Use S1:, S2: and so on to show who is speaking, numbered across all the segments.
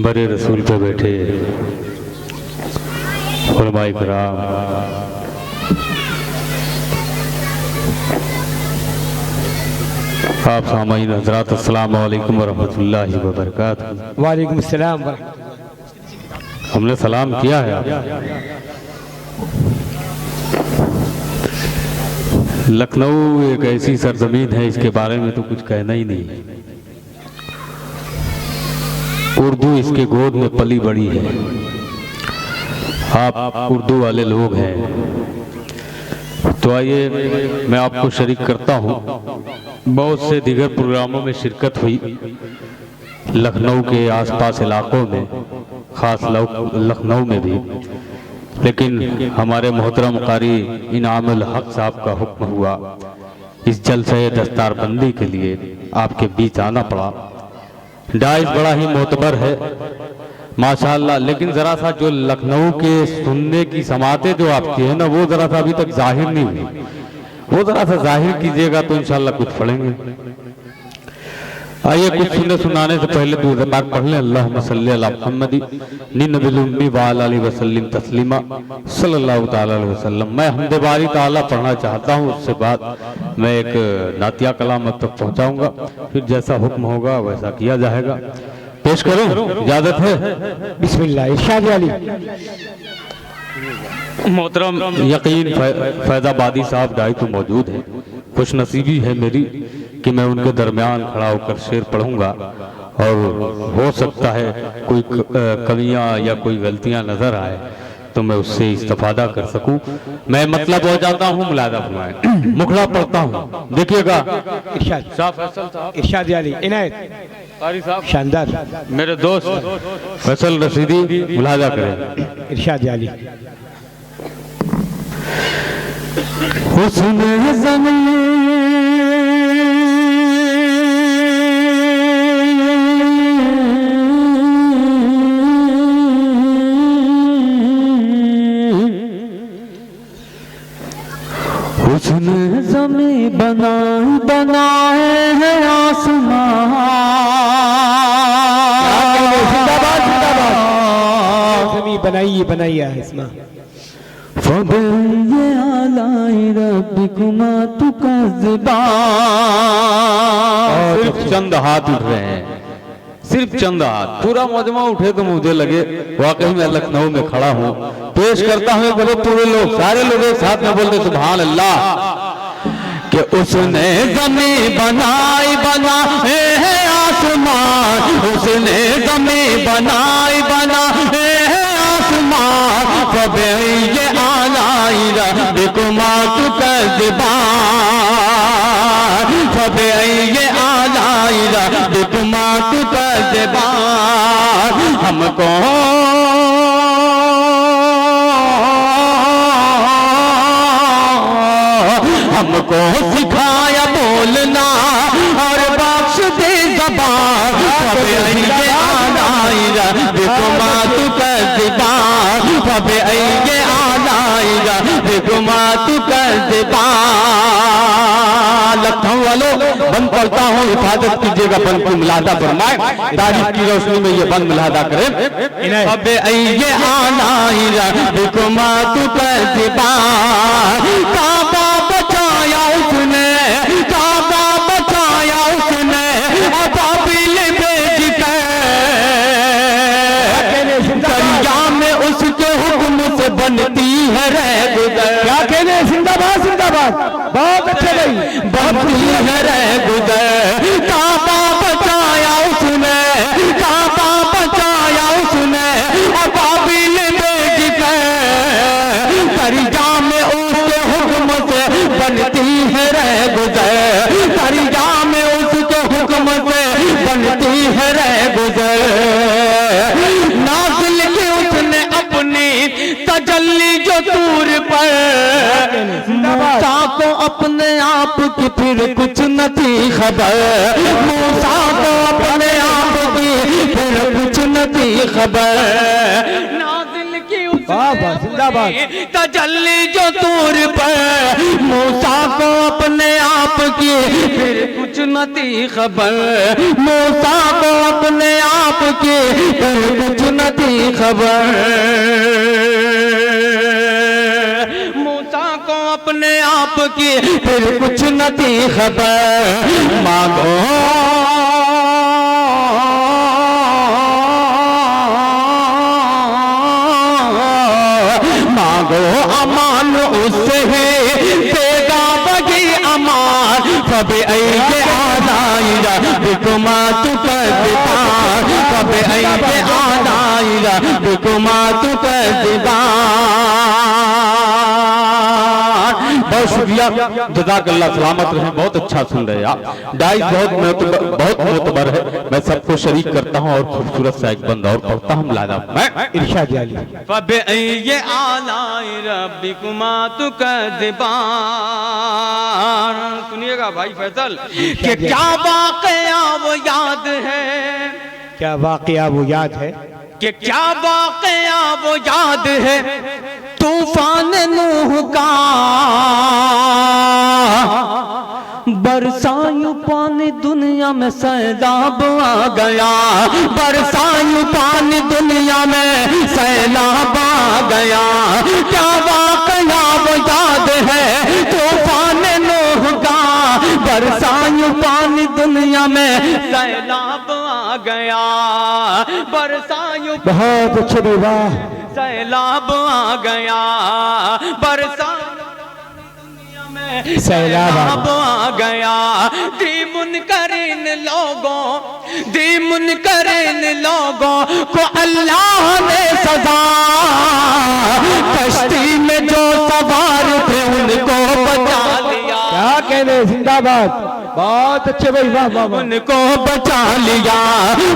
S1: बड़े रसूल पे बैठे उलमाए किराम, आप सामाईन हज़रात, अस्सलाम वालेकुम वरहमतुल्लाहि वबरकातुहू।
S2: वालेकुम अस्सलाम।
S1: हमने सलाम किया है। लखनऊ एक ऐसी सरजमीन है, इसके बारे में तो कुछ कहना ही नहीं है। उर्दू इसके गोद में पली बड़ी है। आप उर्दू वाले लोग हैं तो आइए मैं आपको शरीक करता हूँ। बहुत से दीगर प्रोग्रामों में शिरकत हुई लखनऊ के आसपास इलाकों में, ख़ास लखनऊ में भी, लेकिन हमारे मोहतरम कारी इनामुल हक साहब का हुक्म हुआ इस जलसे दस्तारबंदी के लिए आपके बीच आना पड़ा। डाइस बड़ा ही मोतबर है माशाअल्लाह, लेकिन ज़रा सा जो लखनऊ के सुनने की समातें जो आपकी है ना, वो ज़रा सा अभी तक जाहिर नहीं हुई। वो ज़रा सा जाहिर कीजिएगा तो इंशाअल्लाह कुछ पढ़ेंगे। आइए कुछ सुनने सुनाने से पहले दुरूद पाक पढ़ लें। अल्लाहुम्मा सल्ली अला मुहम्मदी नबील उम्मी व अला आलिहि वसल्लम तस्लीमा सल्लल्लाहु तआला अलैहि वसल्लम। मैं हम्द बारी ताला पढ़ना चाहता हूँ, उससे बाद मैं एक नातिया कलाम तक पहुँचाऊँगा, फिर जैसा हुक्म होगा वैसा किया जाएगा। पेश करूँ, इजाज़त है?
S2: बिस्मिल्लाह। इरशाद अली
S1: मोहतरम यकीन फैजाबादी साहब डाई तो मौजूद है। खुश नसीबी है मेरी कि मैं उनके दरमियान खड़ा होकर शेर पढ़ूंगा और हो सकता है कोई कमियां या कोई गलतियां नजर आए तो मैं उससे इस्तेफादा कर सकूं। मैं मतलब हो जाता हूं, मुलादा फरमाएं। मुखड़ा पढ़ता हूं, देखिएगा।
S2: इरशाद
S1: फैसल साहब,
S2: इरशाद अली इनायत
S1: कारी साहब,
S2: शानदार।
S1: मेरे दोस्त फैसल रशीदी, मुलादा करें।
S2: इरशाद अली।
S1: हुस्न ज़मीं हुस्न ज़मीं बनाए हैं आसमान।
S2: ज़मीं बनाइए बनाइए आसमां।
S1: फबे आलाई रब्बिकुमा तुकज़्ज़िबान। सिर्फ चंद हाथ उठ रहे हैं, सिर्फ चंद हाथ, पूरा मजमा उठे तो मुझे लगे वाकई मैं लखनऊ में खड़ा हूँ। पेश करता हूँ, बोलो पूरे लोग, सारे लोग एक साथ में बोलते सुभान अल्लाह। कि उसने ज़मीं बनाए हैं आसमान, उसने ज़मीं बनाए हैं आसमान। फबे आलाई रब्बिकुमा तुकज़्ज़िबान, फबे आलाई रब्बिकुमा तुकज़्ज़िबान। हमको सिखाया बोलना और बख्श दे ज़बान। फबे आलाई रब्बिकुमा तुकज़्ज़िबान, फबे आलाई रब्बिकुमा तुकज़्ज़िबान। लखनऊ वालों, बंद पढ़ता हूँ, हिफाजत कीजिएगा, बंद की मुलादा फरमाए। तारीफ की रोशनी में ये बंद मुलादा करें। फबे आलाई रब्बिकुमा तुकज़्ज़िबान। काबा बचाया उसने, काबा बचाया उसने, अबाबिल भेज कर दरिया में उसके हुक्म से बनती है रह गुजर।
S2: क्या कहने? जिंदाबाद जिंदाबाद, बहुत अच्छे भाई।
S1: बनती है रह गुजर। काबा बचाया उसने, काबा बचाया उसने, अबाबिल भेज कर दरिया में उसके हुक्म से बनती है रह गुजर। दरिया में उसके हुक्म से बनती है रह गुजर। नाज़िल की उसने अपनी तजल्ली जो दूर पर, मूसा को अपने आप की फिर कुछ न थी खबर। मूसा को अपने आप की फिर कुछ न थी खबर। नाज़िल की उसने
S2: वाह वाह जिंदाबाद।
S1: तजल्ली जो तूर पर मूसा को अपने आप की फिर कुछ न थी खबर, मूसा को अपने आप की फिर कुछ न थी खबर, मूसा को अपने आप की फिर कुछ न थी खबर। मांगो मांगो अमान उससे है देगा बगी अमान, कभी ऐसे आदाईरा बिकुमा तू कर दीवार, कभी ऐसे आदाईरा बिकुमा तू कर दीवार। बहुत शुक्रिया, जज़ाकल्लाह, सलामत रहे। बहुत अच्छा सुन रहे आप। डाइस बहुत मोतबर है, मैं सबको शरीक करता हूँ और खूबसूरत सा एक बंद और पढ़ता हूँ लादा मैं
S2: इरशाद जाली।
S1: फबअय्यि आलाइ रब्बिकुमा तुकज़्ज़िबान। सुनिएगा भाई फैसल कि क्या वाक़या वो याद है,
S2: क्या वाक़या वो याद है,
S1: कि क्या वाक़या वो याद है तूफान नूह का, बरसायूं पानी दुनिया में सैलाब आ गया, बरसायूं पानी दुनिया में सैलाब आ गया। क्या वाक़या वो याद है तूफान नूह का, बरसायूं पानी दुनिया में सैलाब आ गया, बरसायूं
S2: बहुत अच्छे विवाह,
S1: सैलाब आ गया, बरसात
S2: सैलाब
S1: आ गया। दी मुनकरीन लोगों को अल्लाह ने सजा, कश्ती में जो सवार थे उनको बचा लिया।
S2: क्या कहने, जिंदाबाद, बहुत अच्छे भाई, वाह वाह वाह।
S1: उनको बचा लिया।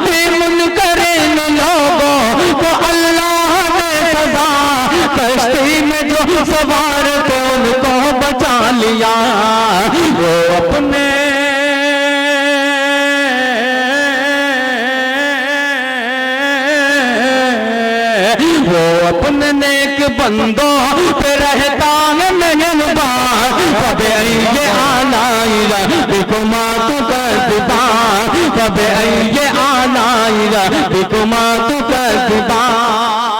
S1: दी मुनकरीन लोगों को अल्लाह ने सजा, कश्ती में जो सवार थे उनको बचा लिया। वो अपने नेक बंदों पे रहता है मेहरबान, कभी ये आलाइला बिकुमा तू कज़्ज़िबान, कभी ये आलाइला बिकुमा तू कज़्ज़िबान।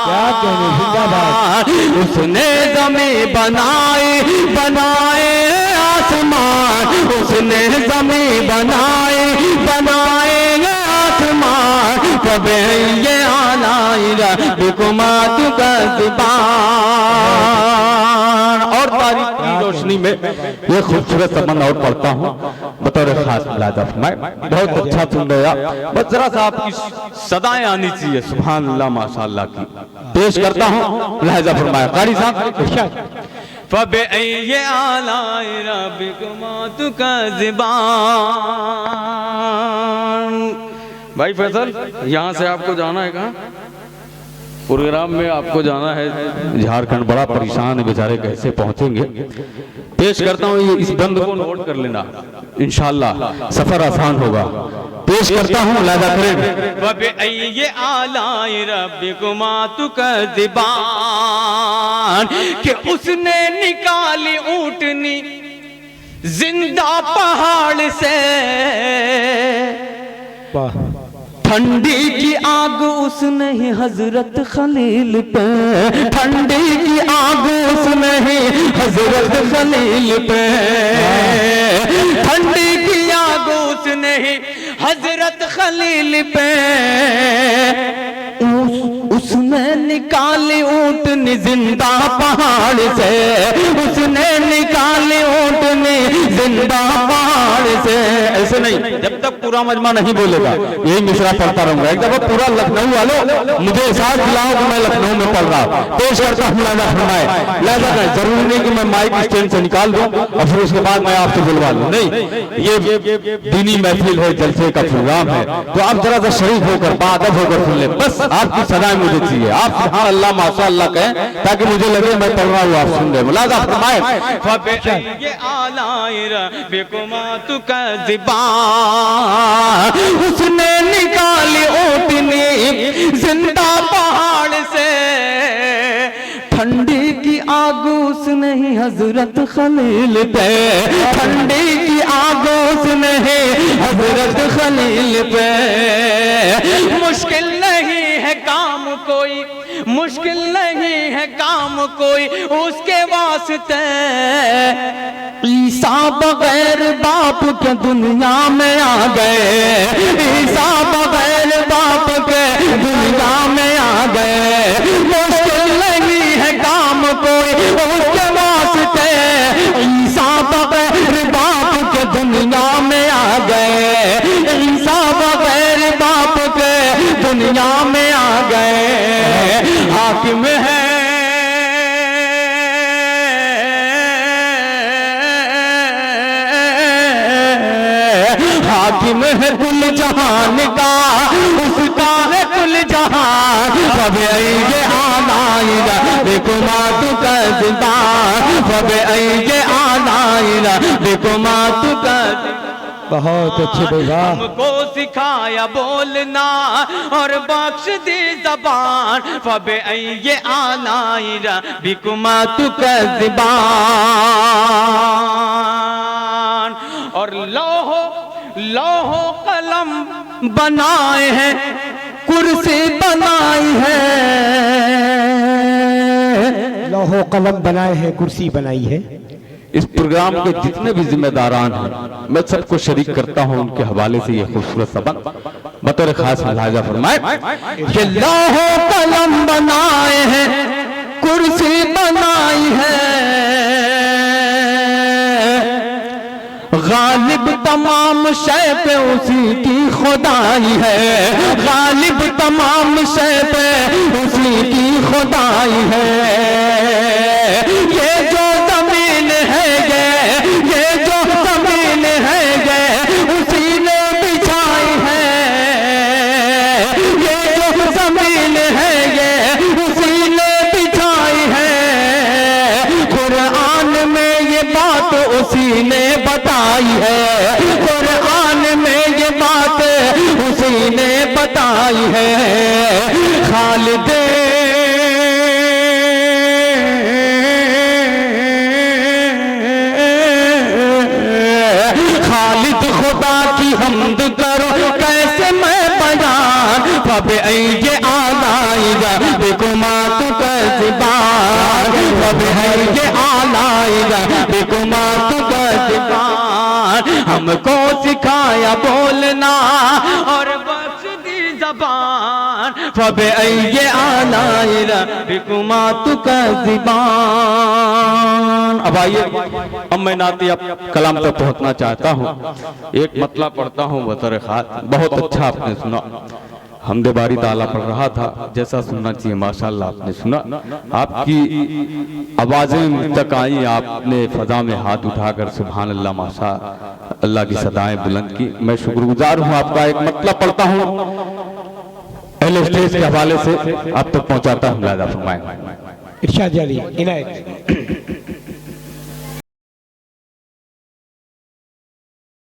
S2: क्या कहने, जिंदाबाद।
S1: उसने ज़मीं बनाए आसमान, उसने ज़मीं बनाए आसमान, कभी ये आलाइला बिकुमा तू कज़्ज़िबान। और तारीख की रोशनी में ये खूबसूरत समन और पढ़ता हूँ बतौर खास मुलाजा फरमाए। बहुत अच्छा सुन रहे आप, बस जरा सा आपकी सदाएं आनी चाहिए, सुभान अल्लाह माशाअल्लाह की। पेश करता हूँ मुलाजा फरमाए कारी साहब। फबअय्यि आलाइ रब्बिकुमा तुकज़्ज़िबान। भाई फैसल, यहाँ से आपको जाना है कहाँ? प्रोग्राम में आपको जाना है झारखंड। बड़ा परेशान है बेचारे, कैसे पहुंचेंगे। पेश करता हूँ, ये इस बंद को नोट कर लेना, इंशाअल्लाह सफर आसान होगा। पेश करता हूँ, लादा करें। फबअय्यि आलाइ रब्बिकुमा तुकज़्ज़िबान, कि उसने निकाली ऊँटनी जिंदा पहाड़ से,
S2: वाह।
S1: ठंडी की आग उसने ही हजरत खलील पे, ठंडी की आग उसने ही हजरत खलील पे, ठंडी की आग उसने ही हजरत खलील पे, उसने निकाली ऊँटनी जिंदा पहाड़ से, उसने निकाली ऊँटनी जिंदा पहाड़ से। ऐसे नहीं, जब तक पूरा मजमा नहीं बोलेगा यही मिश्रा पढ़ता रहूंगा। एक दफा पूरा लखनऊ वालों मुझे एहसास दिलाओ कि मैं लखनऊ में पढ़ रहा हूँ। पेश करता हूँ लादा फरमाए। लादा का जरूरी नहीं कि मैं माइक स्टैंड से निकाल दूं और फिर उसके बाद मैं आपसे बुलवा लूं, नहीं। ये दीनी महफिल है, जलसे का प्रोग्राम है, तो आप जरा सा शरीफ होकर बाअदब होकर सुन ले। बस आपकी सदाएं मुझे चाहिए, आप सुभान अल्लाह माशाअल्लाह कहें ताकि मुझे लगे मैं पढ़ रहा हूँ, आप सुन रहे। मुलाजा फरमाए। फबअय्यि आलाइ रब्बिकुमा तुकज़्ज़िबान, उसने निकाली ऊँटनी जिंदा पहाड़ से,
S3: आगोश नहीं हजरत खलील पे, ठंडी की आगोश नहीं हजरत खलील पे। मुश्किल नहीं है काम कोई, मुश्किल नहीं है काम कोई उसके वास्ते। ईसा बगैर बाप के दुनिया में आ गए, ईसा बगैर बाप के दुनिया में आ गए। मुश्किल नहीं है काम कोई उसके वास्ते, ईसा बगैर बाप के दुनिया में आ गए, ईसा बगैर बाप के दुनिया में आ गए। हाकिम है हाकिम है कुल जहान का, उसका है कुल जहान। सब ये आनाइना देखो मातु का जिंदान, सब ये आनाइना देखो मातु का।
S2: बहुत अच्छे भाई, वाह।
S3: हमको सिखाया बोलना और बख्श दी जबान, फबे ये आनाइरा बिकुमा तु का ज़बान। और लोहो लोहो कलम बनाए हैं, कुर्सी बनाई है,
S2: लौहो कलम बनाए हैं, कुर्सी बनाई है।
S1: इस प्रोग्राम के जितने भी जिम्मेदारान हैं मैं सबको शरीक करता हूं उनके हवाले से ये खूबसूरत सबक बतौर खास मुलाहिजा फरमाए
S3: कि लौहो कलम बनाए हैं, कुर्सी बनाई है, गालिब तमाम शय पे उसी की खुदाई है, गालिब तमाम शय पे उसी की खुदाई है। ये जो जमीन है ये जो जमीन है उसी ने बिछाई है, ये जो जमीन है उसी ने बिछाई है। कुरान में ये बात उसी ने बताई है, कुरान में ये बात उसी ने बताई है। खालिद खालिद खुदा की हमद करो कैसे मैं बयान, फबे ये आलाइगा देखो मातु का ज़बान, फबे ये आलाइगा देखो मातु का ज़बान। हमको सिखाया बोलना और बख्श दी ज़बान, फबे ये आलाइगा देखो मातु का ज़बान। अब आइए, अब मैं नाती अब कलाम तक पहुंचना चाहता हूं। एक मतला पढ़ता हूं बतौर खास। बहुत अच्छा आपने सुना, हमदे बारी ताला पढ़ रहा था, जैसा सुनना चाहिए माशाल्लाह आपने सुना। आपकी आवाजें तक आई, आपने फजा में हाथ उठाकर सुभान अल्लाह माशा अल्लाह की सदाएं बुलंद की। मैं शुक्रगुजार हूं आपका। एक मतला पढ़ता हूं पहले स्टेज के हवाले से आप तक पहुंचाता हूं, लादा फरमाएं।
S2: इरशाद जारी इनायत।